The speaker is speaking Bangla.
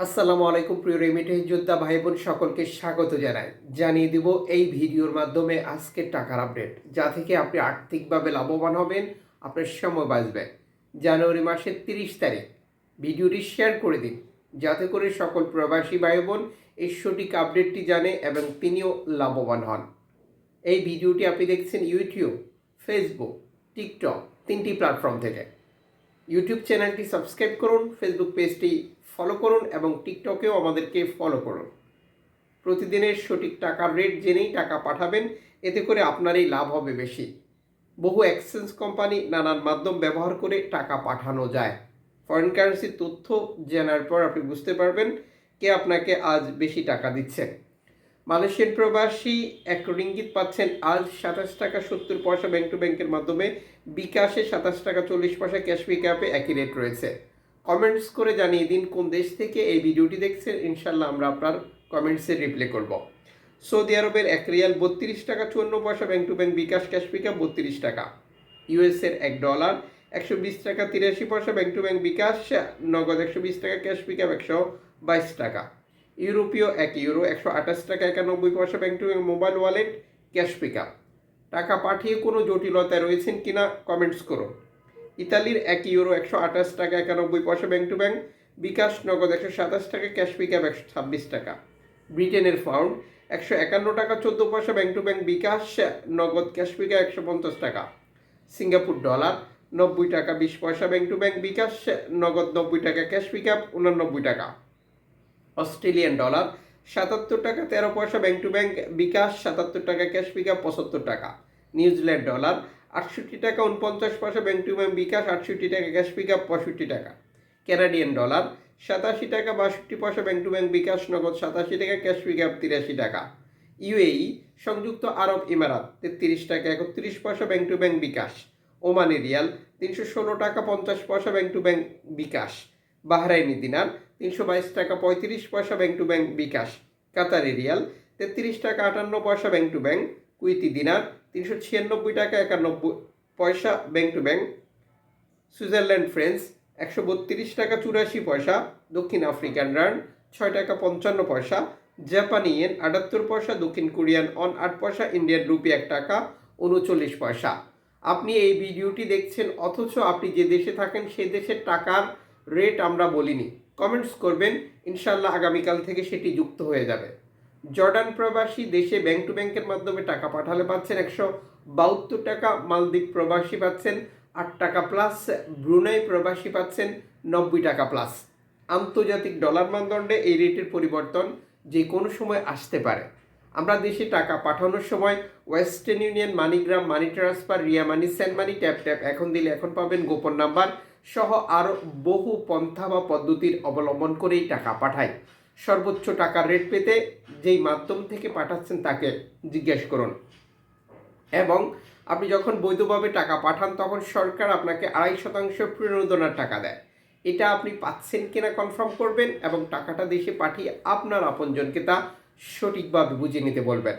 আসসালামু আলাইকুম প্রিয় রেমিটেন্স যোদ্ধা ভাই বোন সকলকে স্বাগত জানাই। জানিয়ে দিব এই ভিডিওর মাধ্যমে আজকের টাকার আপডেট, যা থেকে আপনি আর্থিকভাবে লাভবান হবেন, আপনার সময় বাঁচবে। জানুয়ারি মাসের 30 তারিখ ভিডিওটি শেয়ার করে দিন, যাতে করে সকল প্রবাসী ভাই বোন এই সঠিক আপডেটটি জানে এবং তিনিও লাভবান হন। এই ভিডিওটি আপনি দেখছেন ইউটিউব, ফেসবুক, টিকটক তিনটি প্ল্যাটফর্ম থেকে। ইউটিউব চ্যানেলটি সাবস্ক্রাইব করুন, ফেসবুক পেজটি ফলো করুন এবং টিকটকেও আমাদেরকে ফলো করুন। প্রতিদিনের সঠিক টাকার রেট জেনেই টাকা পাঠাবেন, এতে করে আপনারই লাভ হবে বেশি। বহু এক্সচেঞ্জ কোম্পানি নানান মাধ্যম ব্যবহার করে টাকা পাঠানো যায়। ফরেন কারেন্সির তথ্য জানার পর আপনি বুঝতে পারবেন কে আপনাকে আজ বেশি টাকা দিচ্ছে। মালয়েশিয়ান প্রবাসী 1 রিঙ্গিত পাচ্ছেন আজ 27 টাকা 70 পয়সা ব্যাংক টু ব্যাংকের মাধ্যমে। বিকাশে 27 টাকা 40 পয়সা, ক্যাশ পিকআপে একই রেট রয়েছে। কমেন্টস করে জানিয়ে দিন কোন দেশ থেকে এই ভিডিওটি দেখছেন, ইনশাল্লাহ আমরা আপনার কমেন্টসে রিপ্লাই করব। সৌদি আরবের 1 রিয়াল 32 টাকা 54 পয়সা bank to bank, bKash cash pickup 32 টাকা। ইউএসের $1 120 টাকা 83 পয়সা ব্যাংক টু ব্যাংক, বিকাশ নগদ 120 টাকা, ক্যাশ পিকআপ 122 টাকা। ইউরোপীয় 1 ইউরো 128 টাকা 91 পয়সা bank to bank, mobile wallet cash pickup. টাকা পাঠিয়ে কোনো জটিলতায় রয়েছেন কিনা কমেন্টস করুন। ইতালির 1 ইউরো 128 টাকা 91 পয়সা ব্যাংক টু ব্যাংক, বিকাশ নগদ 127 টাকা, ক্যাশ পিকআপ 126 টাকা। ব্রিটেনের পাউন্ড 151 টাকা 14 পয়সা ব্যাংক টু ব্যাংক, বিকাশ নগদ ক্যাশ পিকআপ 150 টাকা। সিঙ্গাপুর ডলার 90 টাকা 20 পয়সা ব্যাংক টু ব্যাংক, বিকাশ নগদ 90 টাকা, ক্যাশ পিকআপ 89 টাকা। অস্ট্রেলিয়ান ডলার 77 টাকা 13 পয়সা ব্যাংক টু ব্যাংক, বিকাশ 77 টাকা, ক্যাশ পিকআপ 75 টাকা। নিউজিল্যান্ড ডলার 68 টাকা 49 পয়সা ব্যাংক টু ব্যাংক, বিকাশ 68 টাকা, ক্যাশ পিকআপ 65 টাকা। কানাডিয়ান ডলার 87 টাকা 62 পয়সা ব্যাংক টু ব্যাংক, বিকাশ নগদ 87 টাকা, ক্যাশ পিকআপ 83 টাকা। ইউএই সংযুক্ত আরব ইমারাত 33 টাকা 31 পয়সা bank to bank, bKash. Omani riyal 316 টাকা 50 পয়সা bank to bank, bKash. Bahraini dinar 322 টাকা 35 পয়সা bank to bank, bKash. Qatari riyal 33 টাকা 58 পয়সা bank to bank. Kuwaiti dinar 396 টাকা 91 পয়সা bank to bank. Switzerland francs 132 টাকা 84 পয়সা। দক্ষিণ আফ্রিকান রান 6 টাকা 55 পয়সা। জাপানি ইয়েন 78 পয়সা। দক্ষিণ কোরিয়ান অন 8 পয়সা। ইন্ডিয়ান রুপি 1 টাকা 39 পয়সা। আপনি এই ভিডিওটি দেখছেন, অথচ আপনি যে দেশে থাকেন সেই দেশের টাকার রেট আমরা বলিনি। কমেন্টস করবেন, ইনশাল্লাহ আগামীকাল থেকে সেটি যুক্ত হয়ে যাবে। জর্ডান প্রবাসী দেশে ব্যাংক টু ব্যাংকের মাধ্যমে টাকা পাঠালে পাচ্ছেন 172 টাকা। মালদ্বীপ প্রবাসী পাচ্ছেন 8 টাকা প্লাস। ব্রুনাই প্রবাসী পাচ্ছেন 90 টাকা প্লাস। আন্তর্জাতিক ডলার মানদণ্ডে এই রেটের পরিবর্তন যে কোনো সময় আসতে পারে। আমরা দেশে টাকা পাঠানোর সময় Western Union, MoneyGram, money transfer, Ria money, send money, tap tap এখন দিলে এখন পাবেন, গোপন নাম্বার সহ আরও বহু পন্থা বা পদ্ধতির অবলম্বন করেই টাকা পাঠায়। সর্বোচ্চ টাকার রেট পেতে যেই মাধ্যম থেকে পাঠাচ্ছেন তাকে জিজ্ঞেস করুন। এবং আপনি যখন বৈধভাবে টাকা পাঠান তখন সরকার আপনাকে 2.5% প্রণোদনার টাকা দেয়। এটা আপনি পাচ্ছেন কিনা কনফার্ম করবেন এবং টাকাটা দেশে পাঠিয়ে আপনার আপনজনকে তা সঠিকভাবে বুঝে নিতে বলবেন।